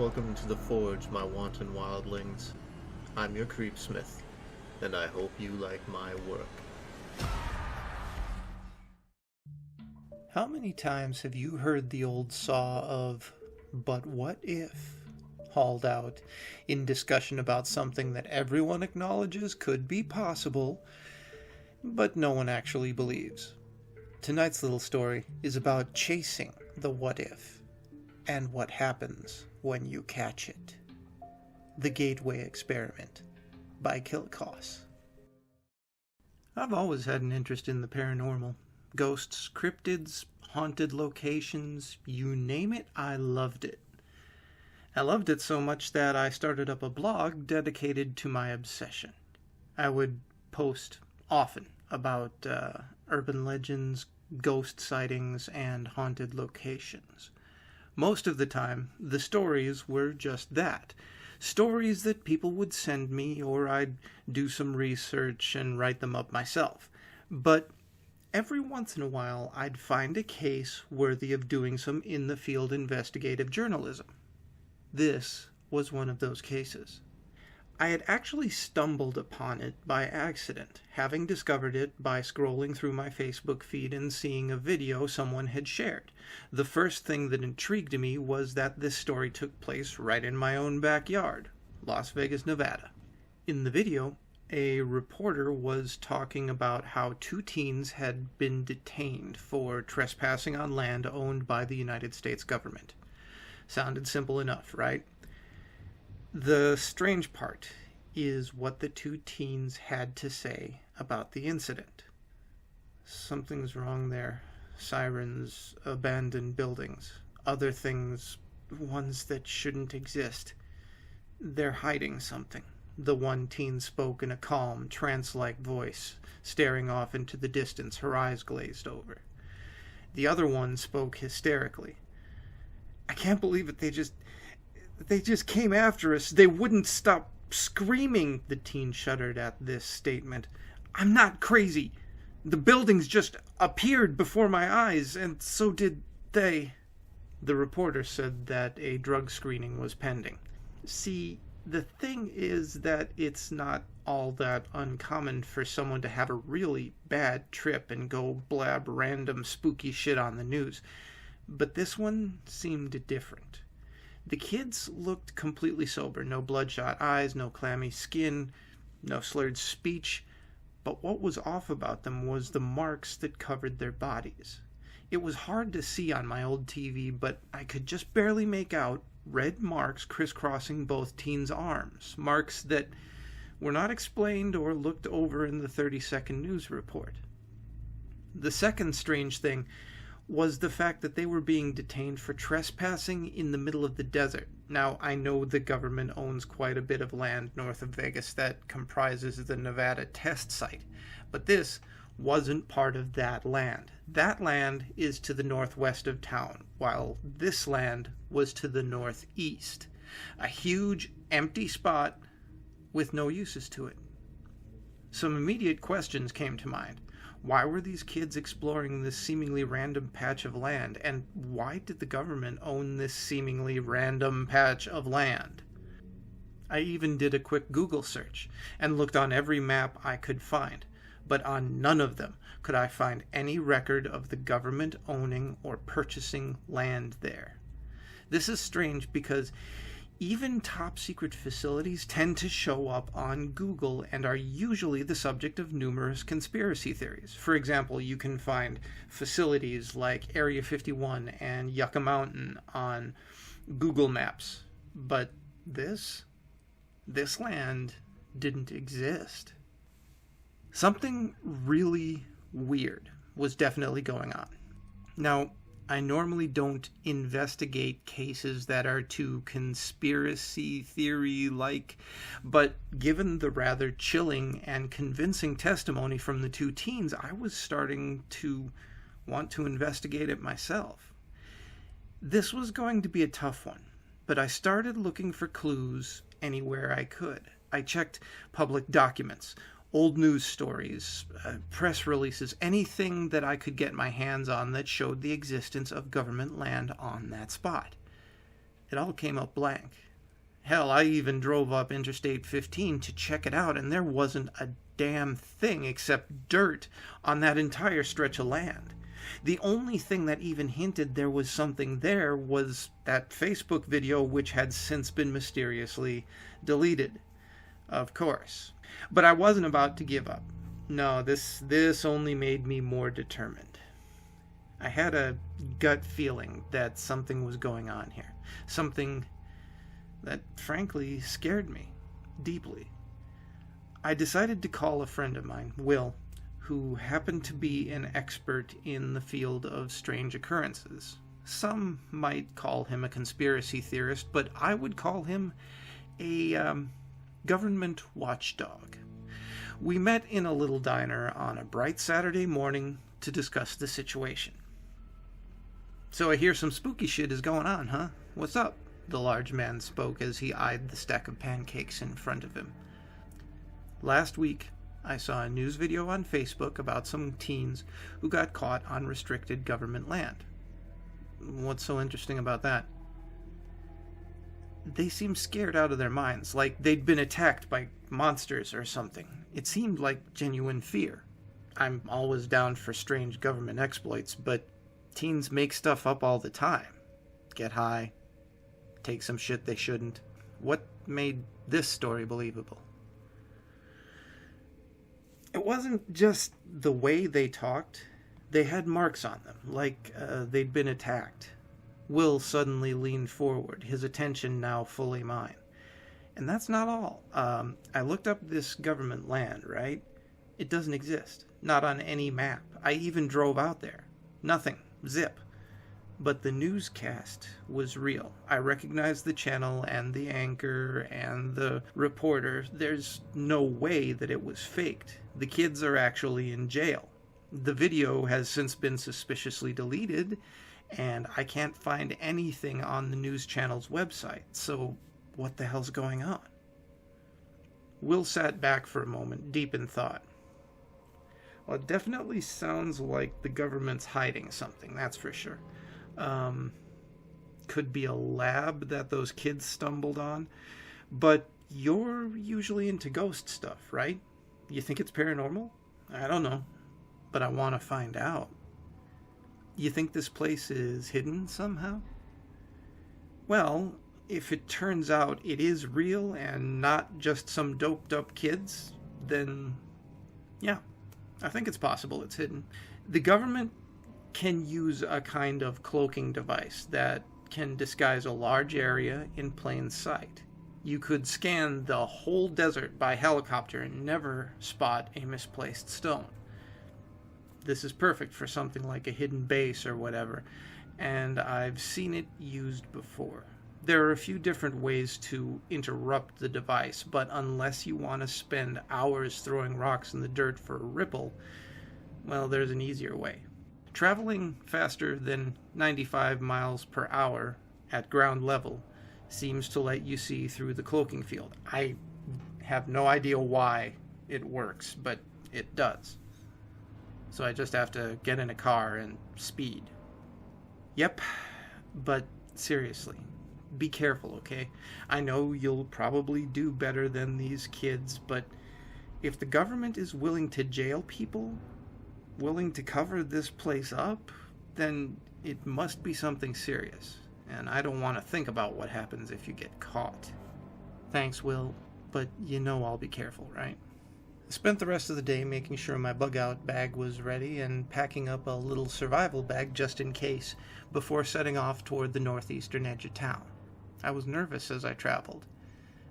Welcome to the Forge, my wanton wildlings. I'm your creepsmith, and I hope you like my work. How many times have you heard the old saw of, "But what if?" hauled out in discussion about something that everyone acknowledges could be possible, but no one actually believes? Tonight's little story is about chasing the what if, and what happens when you catch it. The Gateway Experiment by Killkoss. I've always had an interest in the paranormal. Ghosts, cryptids, haunted locations, you name it, I loved it. I loved it so much that I started up a blog dedicated to my obsession. I would post often about urban legends, ghost sightings, and haunted locations. Most of the time, the stories were just that. Stories that people would send me, or I'd do some research and write them up myself. But every once in a while, I'd find a case worthy of doing some in-the-field investigative journalism. This was one of those cases. I had actually stumbled upon it by accident, having discovered it by scrolling through my Facebook feed and seeing a video someone had shared. The first thing that intrigued me was that this story took place right in my own backyard, Las Vegas, Nevada. In the video, a reporter was talking about how two teens had been detained for trespassing on land owned by the United States government. Sounded simple enough, right? The strange part is what the two teens had to say about the incident. Something's wrong there. Sirens, abandoned buildings, other things, ones that shouldn't exist. They're hiding something. The one teen spoke in a calm, trance-like voice, staring off into the distance, her eyes glazed over. The other one spoke hysterically. "I can't believe it, they just came after us. They wouldn't stop screaming." The teen shuddered at this statement. "I'm not crazy. The buildings just appeared before my eyes, and so did they." The reporter said that a drug screening was pending. See, the thing is that it's not all that uncommon for someone to have a really bad trip and go blab random spooky shit on the news. But this one seemed different. The kids looked completely sober. No bloodshot eyes, no clammy skin, no slurred speech. But what was off about them was the marks that covered their bodies. It was hard to see on my old TV, but I could just barely make out red marks crisscrossing both teens' arms. Marks that were not explained or looked over in the 30-second news report. The second strange thing was the fact that they were being detained for trespassing in the middle of the desert. Now, I know the government owns quite a bit of land north of Vegas that comprises the Nevada test site, but this wasn't part of that land. That land is to the northwest of town, while this land was to the northeast. A huge, empty spot with no uses to it. Some immediate questions came to mind. Why were these kids exploring this seemingly random patch of land? And why did the government own this seemingly random patch of land? I even did a quick Google search and looked on every map I could find, but on none of them could I find any record of the government owning or purchasing land there. This is strange because even top-secret facilities tend to show up on Google and are usually the subject of numerous conspiracy theories. For example, you can find facilities like Area 51 and Yucca Mountain on Google Maps. But this land didn't exist. Something really weird was definitely going on. Now, I normally don't investigate cases that are too conspiracy theory-like, but given the rather chilling and convincing testimony from the two teens, I was starting to want to investigate it myself. This was going to be a tough one, but I started looking for clues anywhere I could. I checked public documents, old news stories, press releases, anything that I could get my hands on that showed the existence of government land on that spot. It all came up blank. Hell, I even drove up Interstate 15 to check it out, and there wasn't a damn thing except dirt on that entire stretch of land. The only thing that even hinted there was something there was that Facebook video, which had since been mysteriously deleted. Of course. But I wasn't about to give up. No, this only made me more determined. I had a gut feeling that something was going on here. Something that frankly scared me deeply. I decided to call a friend of mine, Will, who happened to be an expert in the field of strange occurrences. Some might call him a conspiracy theorist, but I would call him a government watchdog. We met in a little diner on a bright Saturday morning to discuss the situation. "So I hear some spooky shit is going on, huh? What's up?" The large man spoke as he eyed the stack of pancakes in front of him. "Last week, I saw a news video on Facebook about some teens who got caught on restricted government land." "What's so interesting about that?" "They seemed scared out of their minds, like they'd been attacked by monsters or something. It seemed like genuine fear. I'm always down for strange government exploits, but teens make stuff up all the time. Get high, take some shit they shouldn't. What made this story believable?" It wasn't just the way they talked. They had marks on them, like they'd been attacked. Will suddenly leaned forward, his attention now fully mine. "And that's not all. I looked up this government land, right? It doesn't exist. Not on any map. I even drove out there. Nothing. Zip. But the newscast was real. I recognized the channel and the anchor and the reporter. There's no way that it was faked. The kids are actually in jail. The video has since been suspiciously deleted, and I can't find anything on the news channel's website. So what the hell's going on?" Will sat back for a moment, deep in thought. "Well, it definitely sounds like the government's hiding something, that's for sure. Could be a lab that those kids stumbled on. But you're usually into ghost stuff, right? You think it's paranormal?" "I don't know, but I want to find out." "You think this place is hidden somehow?" "Well, if it turns out it is real and not just some doped up kids, then yeah, I think it's possible it's hidden. The government can use a kind of cloaking device that can disguise a large area in plain sight. You could scan the whole desert by helicopter and never spot a misplaced stone. This is perfect for something like a hidden base or whatever, and I've seen it used before. There are a few different ways to interrupt the device, but unless you want to spend hours throwing rocks in the dirt for a ripple, well, there's an easier way. Traveling faster than 95 miles per hour at ground level seems to let you see through the cloaking field. I have no idea why it works, but it does. So I just have to get in a car and speed." "Yep, but seriously, be careful, okay? I know you'll probably do better than these kids, but if the government is willing to jail people, willing to cover this place up, then it must be something serious. And I don't want to think about what happens if you get caught." "Thanks, Will, but you know I'll be careful, right?" I spent the rest of the day making sure my bug-out bag was ready and packing up a little survival bag just in case before setting off toward the northeastern edge of town. I was nervous as I traveled,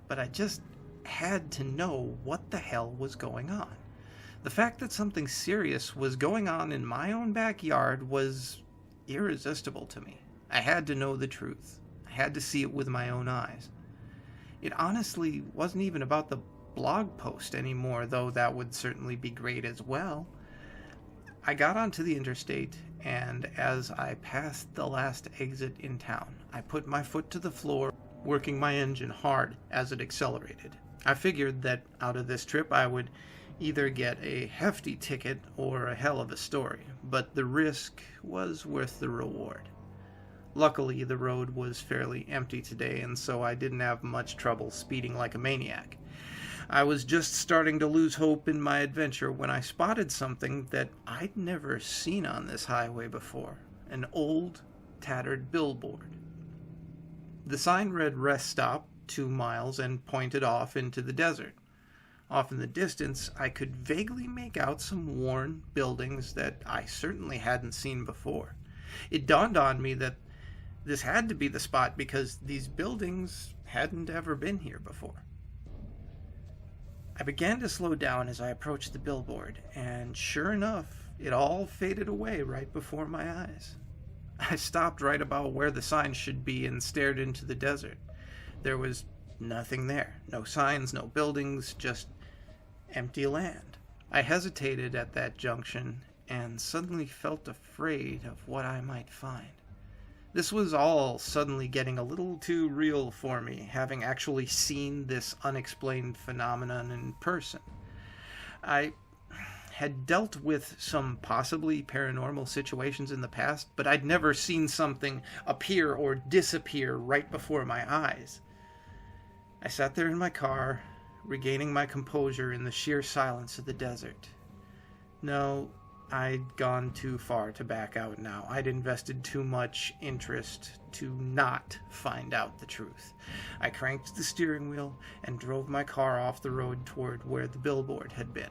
but I just had to know what the hell was going on. The fact that something serious was going on in my own backyard was irresistible to me. I had to know the truth. I had to see it with my own eyes. It honestly wasn't even about the blog post anymore, though that would certainly be great as well. I got onto the interstate, and as I passed the last exit in town, I put my foot to the floor, working my engine hard as it accelerated. I figured that out of this trip I would either get a hefty ticket or a hell of a story, but the risk was worth the reward. Luckily, the road was fairly empty today, and so I didn't have much trouble speeding like a maniac. I was just starting to lose hope in my adventure when I spotted something that I'd never seen on this highway before. An old, tattered billboard. The sign read "Rest Stop, 2 miles," and pointed off into the desert. Off in the distance, I could vaguely make out some worn buildings that I certainly hadn't seen before. It dawned on me that this had to be the spot because these buildings hadn't ever been here before. I began to slow down as I approached the billboard, and sure enough, it all faded away right before my eyes. I stopped right about where the sign should be and stared into the desert. There was nothing there. No signs, no buildings, just empty land. I hesitated at that junction and suddenly felt afraid of what I might find. This was all suddenly getting a little too real for me, having actually seen this unexplained phenomenon in person. I had dealt with some possibly paranormal situations in the past, but I'd never seen something appear or disappear right before my eyes. I sat there in my car, regaining my composure in the sheer silence of the desert. No, I'd gone too far to back out now. I'd invested too much interest to not find out the truth. I cranked the steering wheel and drove my car off the road toward where the billboard had been.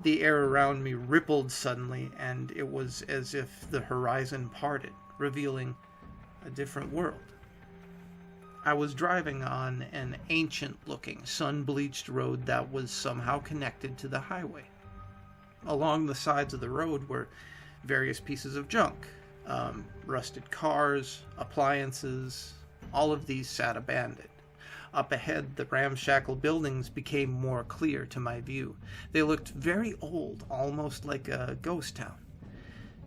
The air around me rippled suddenly, and it was as if the horizon parted, revealing a different world. I was driving on an ancient-looking, sun-bleached road that was somehow connected to the highway. Along the sides of the road were various pieces of junk, rusted cars, appliances. All of these sat abandoned. Up ahead, the ramshackle buildings became more clear to my view. They looked very old, almost like a ghost town.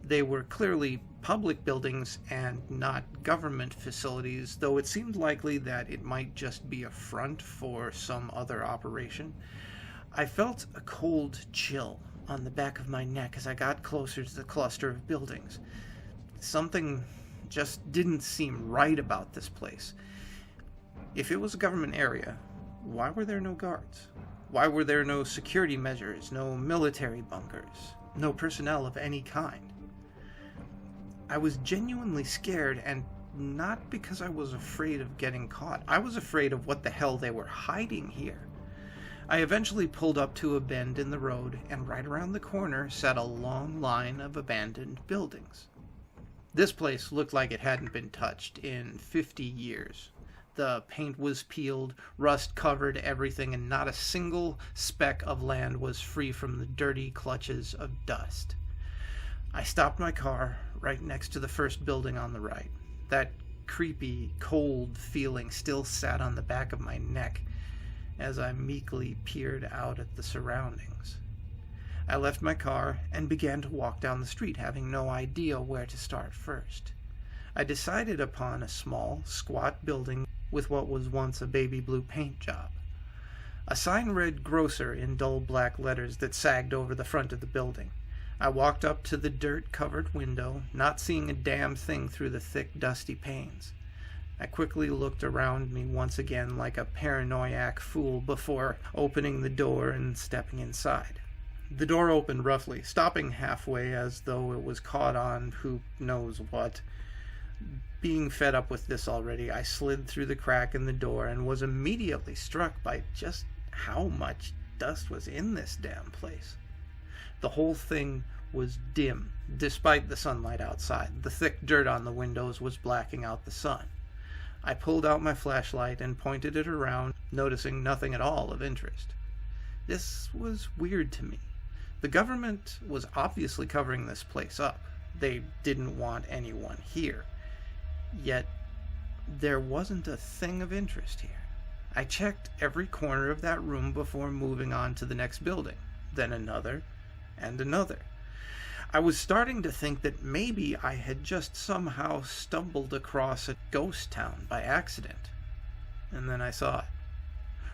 They were clearly public buildings and not government facilities, though it seemed likely that it might just be a front for some other operation. I felt a cold chill on the back of my neck as I got closer to the cluster of buildings. Something just didn't seem right about this place. If it was a government area, why were there no guards? Why were there no security measures, no military bunkers, no personnel of any kind? I was genuinely scared, and not because I was afraid of getting caught. I was afraid of what the hell they were hiding here. I eventually pulled up to a bend in the road, and right around the corner sat a long line of abandoned buildings. This place looked like it hadn't been touched in 50 years. The paint was peeled, rust covered everything, and not a single speck of land was free from the dirty clutches of dust. I stopped my car right next to the first building on the right. That creepy, cold feeling still sat on the back of my neck as I meekly peered out at the surroundings. I left my car and began to walk down the street, having no idea where to start first. I decided upon a small, squat building with what was once a baby blue paint job. A sign read "Grocer" in dull black letters that sagged over the front of the building. I walked up to the dirt-covered window, not seeing a damn thing through the thick, dusty panes. I quickly looked around me once again like a paranoiac fool before opening the door and stepping inside. The door opened roughly, stopping halfway as though it was caught on who knows what. Being fed up with this already, I slid through the crack in the door and was immediately struck by just how much dust was in this damn place. The whole thing was dim, despite the sunlight outside. The thick dirt on the windows was blacking out the sun. I pulled out my flashlight and pointed it around, noticing nothing at all of interest. This was weird to me. The government was obviously covering this place up. They didn't want anyone here. Yet, there wasn't a thing of interest here. I checked every corner of that room before moving on to the next building, then another, and another. I was starting to think that maybe I had just somehow stumbled across a ghost town by accident. And then I saw it.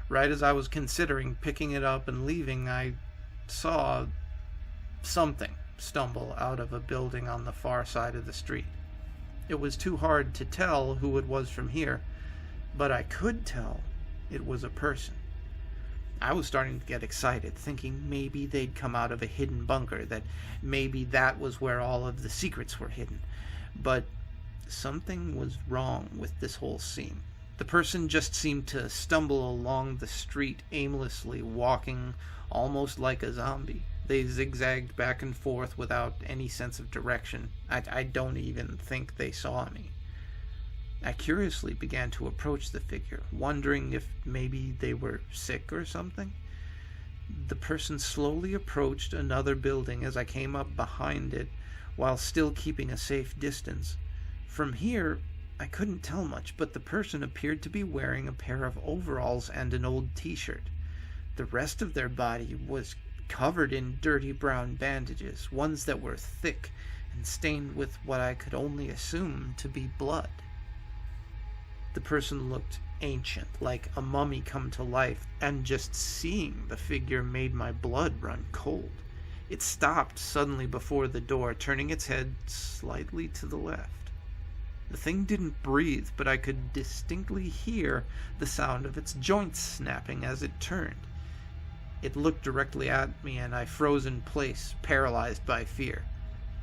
Right as I was considering picking it up and leaving, I saw something stumble out of a building on the far side of the street. It was too hard to tell who it was from here, but I could tell it was a person. I was starting to get excited, thinking maybe they'd come out of a hidden bunker, that maybe that was where all of the secrets were hidden. But something was wrong with this whole scene. The person just seemed to stumble along the street aimlessly, walking almost like a zombie. They zigzagged back and forth without any sense of direction. I don't even think they saw me. I curiously began to approach the figure, wondering if maybe they were sick or something. The person slowly approached another building as I came up behind it, while still keeping a safe distance. From here, I couldn't tell much, but the person appeared to be wearing a pair of overalls and an old t-shirt. The rest of their body was covered in dirty brown bandages, ones that were thick and stained with what I could only assume to be blood. The person looked ancient, like a mummy come to life, and just seeing the figure made my blood run cold. It stopped suddenly before the door, turning its head slightly to the left. The thing didn't breathe, but I could distinctly hear the sound of its joints snapping as it turned. It looked directly at me, and I froze in place, paralyzed by fear.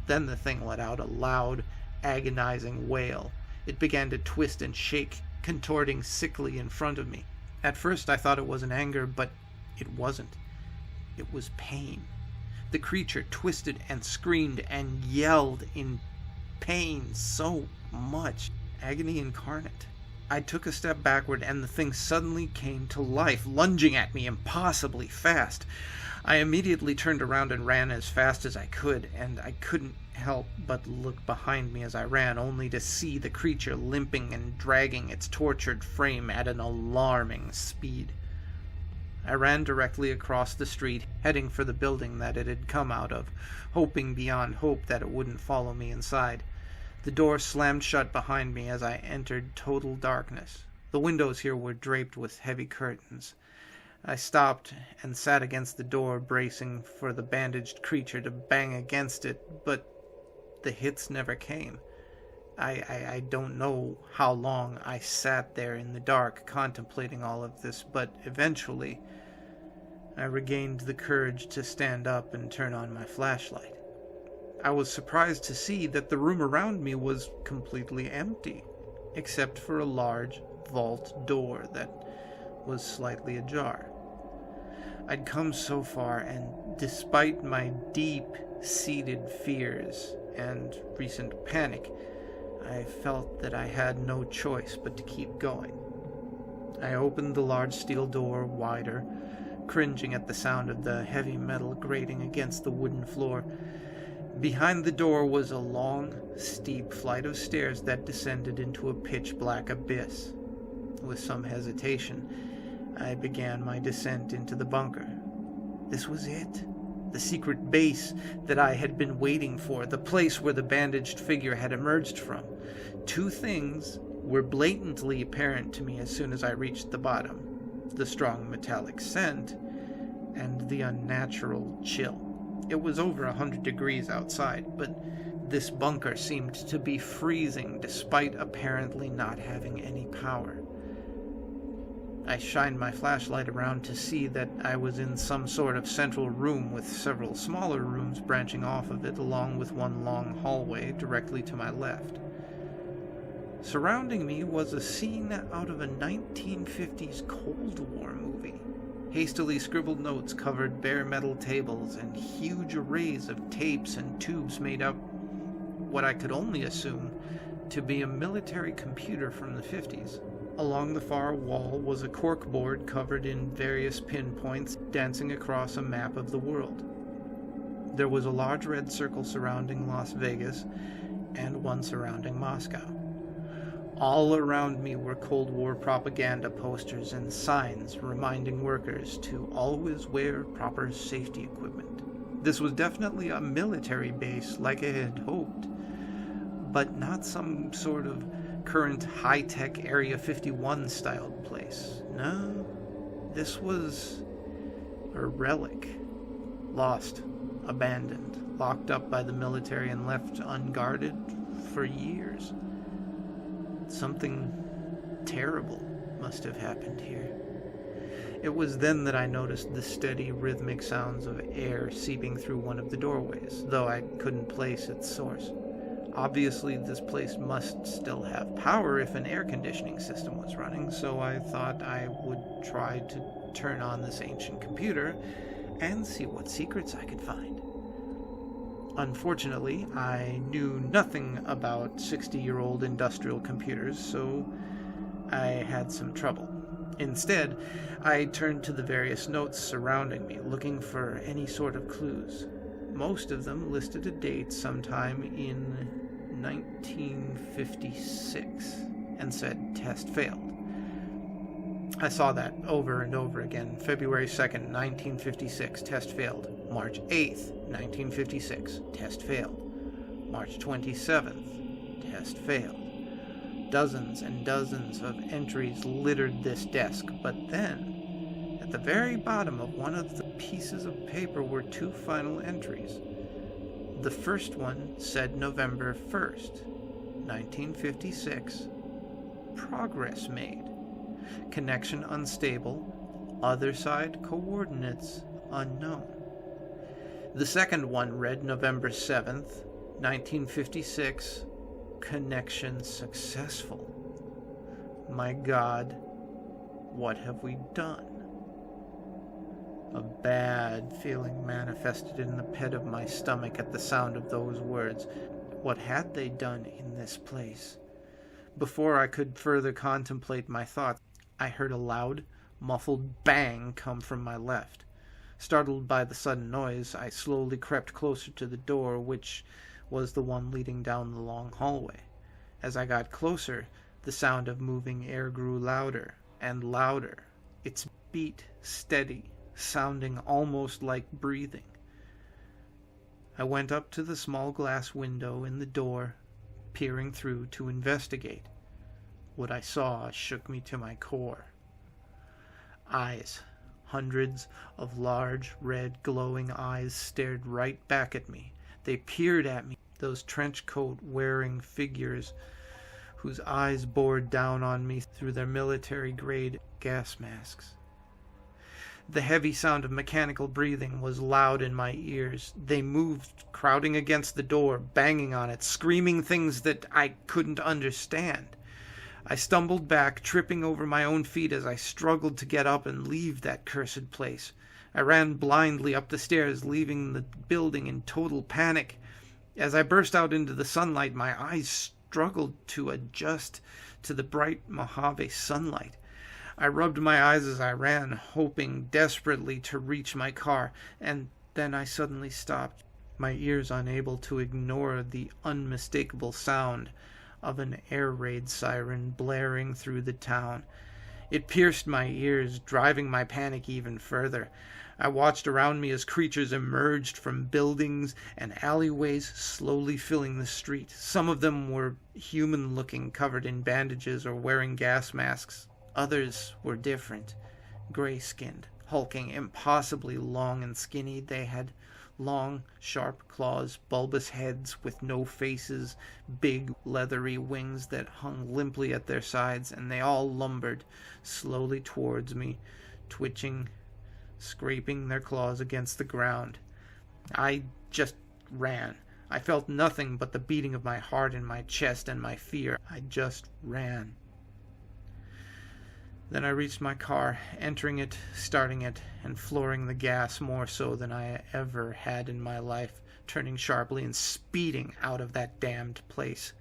Then the thing let out a loud, agonizing wail. It began to twist and shake, contorting sickly in front of me. At first I thought it was an anger, but it wasn't. It was pain. The creature twisted and screamed and yelled in pain so much. Agony incarnate. I took a step backward, and the thing suddenly came to life, lunging at me impossibly fast. I immediately turned around and ran as fast as I could, and I couldn't help but look behind me as I ran, only to see the creature limping and dragging its tortured frame at an alarming speed. I ran directly across the street, heading for the building that it had come out of, hoping beyond hope that it wouldn't follow me inside. The door slammed shut behind me as I entered total darkness. The windows here were draped with heavy curtains. I stopped and sat against the door, bracing for the bandaged creature to bang against it, but the hits never came. I don't know how long I sat there in the dark contemplating all of this, but eventually I regained the courage to stand up and turn on my flashlight. I was surprised to see that the room around me was completely empty, except for a large vault door that was slightly ajar. I'd come so far, and despite my deep-seated fears and recent panic, I felt that I had no choice but to keep going. I opened the large steel door wider, cringing at the sound of the heavy metal grating against the wooden floor. Behind the door was a long, steep flight of stairs that descended into a pitch-black abyss. With some hesitation, I began my descent into the bunker. This was it. The secret base that I had been waiting for, the place where the bandaged figure had emerged from. Two things were blatantly apparent to me as soon as I reached the bottom: the strong metallic scent and the unnatural chill. It was over 100 degrees outside, but this bunker seemed to be freezing despite apparently not having any power. I shined my flashlight around to see that I was in some sort of central room with several smaller rooms branching off of it, along with one long hallway directly to my left. Surrounding me was a scene out of a 1950s Cold War movie. Hastily scribbled notes covered bare metal tables, and huge arrays of tapes and tubes made up what I could only assume to be a military computer from the 50s. Along the far wall was a corkboard covered in various pinpoints dancing across a map of the world. There was a large red circle surrounding Las Vegas and one surrounding Moscow. All around me were Cold War propaganda posters and signs reminding workers to always wear proper safety equipment. This was definitely a military base like I had hoped, but not some sort of current high-tech Area 51 styled place. No, this was a relic. Lost, abandoned, locked up by the military and left unguarded for years. Something terrible must have happened here. It was then that I noticed the steady, rhythmic sounds of air seeping through one of the doorways, though I couldn't place its source. Obviously, this place must still have power if an air conditioning system was running, so I thought I would try to turn on this ancient computer and see what secrets I could find. Unfortunately, I knew nothing about 60-year-old industrial computers, so I had some trouble. Instead, I turned to the various notes surrounding me, looking for any sort of clues. Most of them listed a date sometime in 1956 and said test failed. I saw that over and over again. February 2nd, 1956, test failed. March 8th, 1956, test failed. March 27th, test failed. Dozens and dozens of entries littered this desk, but then, at the very bottom of one of the pieces of paper were two final entries. The first one said November 1st, 1956, progress made. Connection unstable, other side coordinates unknown. The second one read November 7th, 1956, connection successful. My God, what have we done? A bad feeling manifested in the pit of my stomach at the sound of those words. What had they done in this place? Before I could further contemplate my thoughts, I heard a loud, muffled bang come from my left. Startled by the sudden noise, I slowly crept closer to the door, which was the one leading down the long hallway. As I got closer, the sound of moving air grew louder and louder, its beat steady, sounding almost like breathing. I went up to the small glass window in the door, peering through to investigate. What I saw shook me to my core. Eyes, hundreds of large, red, glowing eyes stared right back at me. They peered at me, those trench coat-wearing figures whose eyes bored down on me through their military-grade gas masks. The heavy sound of mechanical breathing was loud in my ears. They moved, crowding against the door, banging on it, screaming things that I couldn't understand. I stumbled back, tripping over my own feet as I struggled to get up and leave that cursed place. I ran blindly up the stairs, leaving the building in total panic. As I burst out into the sunlight, my eyes struggled to adjust to the bright Mojave sunlight. I rubbed my eyes as I ran, hoping desperately to reach my car, and then I suddenly stopped, my ears unable to ignore the unmistakable sound of an air raid siren blaring through the town. It pierced my ears, driving my panic even further. I watched around me as creatures emerged from buildings and alleyways, slowly filling the street. Some of them were human-looking, covered in bandages or wearing gas masks. Others were different, gray-skinned, hulking, impossibly long and skinny. They had long, sharp claws, bulbous heads with no faces, big, leathery wings that hung limply at their sides, and they all lumbered slowly towards me, twitching, scraping their claws against the ground. I just ran. I felt nothing but the beating of my heart in my chest and my fear. I just ran. Then I reached my car, entering it, starting it, and flooring the gas more so than I ever had in my life, turning sharply and speeding out of that damned place.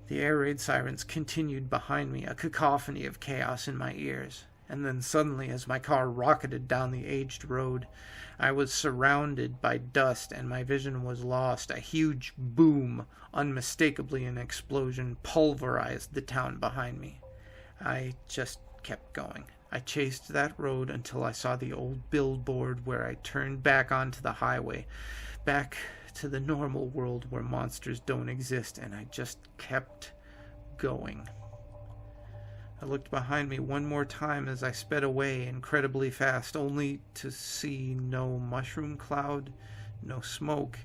The air raid sirens continued behind me, a cacophony of chaos in my ears. And then suddenly, as my car rocketed down the aged road, I was surrounded by dust and my vision was lost. A huge boom, unmistakably an explosion, pulverized the town behind me. I just kept going. I chased that road until I saw the old billboard where I turned back onto the highway, back to the normal world where monsters don't exist, and I just kept going. I looked behind me one more time as I sped away incredibly fast, only to see no mushroom cloud, no smoke,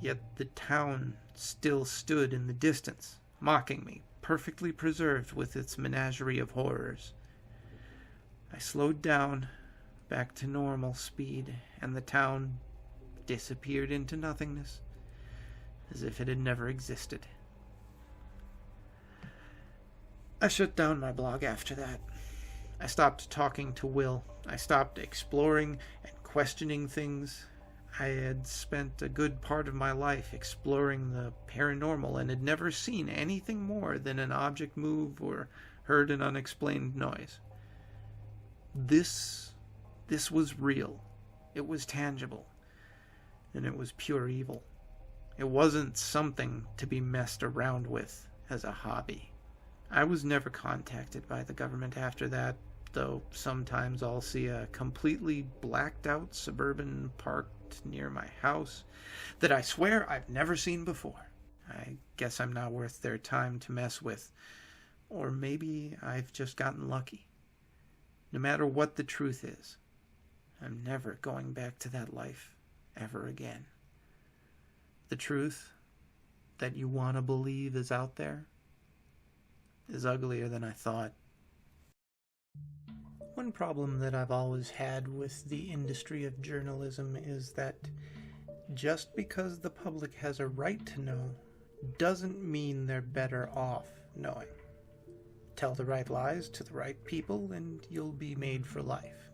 yet the town still stood in the distance, mocking me, perfectly preserved with its menagerie of horrors. I slowed down, back to normal speed, and the town disappeared into nothingness, as if it had never existed. I shut down my blog after that. I stopped talking to Will. I stopped exploring and questioning things. I had spent a good part of my life exploring the paranormal and had never seen anything more than an object move or heard an unexplained noise. This was real. It was tangible. And it was pure evil. It wasn't something to be messed around with as a hobby. I was never contacted by the government after that, though sometimes I'll see a completely blacked out Suburban parked near my house that I swear I've never seen before. I guess I'm not worth their time to mess with. Or maybe I've just gotten lucky. No matter what the truth is, I'm never going back to that life ever again. The truth that you want to believe is out there is uglier than I thought. One problem that I've always had with the industry of journalism is that just because the public has a right to know doesn't mean they're better off knowing. Tell the right lies to the right people and you'll be made for life.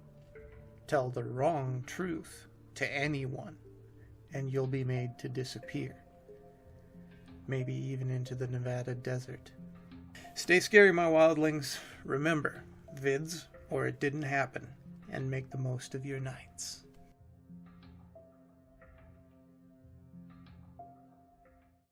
Tell the wrong truth to anyone and you'll be made to disappear. Maybe even into the Nevada desert. Stay scary, my wildlings. Remember, vids or it didn't happen, and make the most of your nights.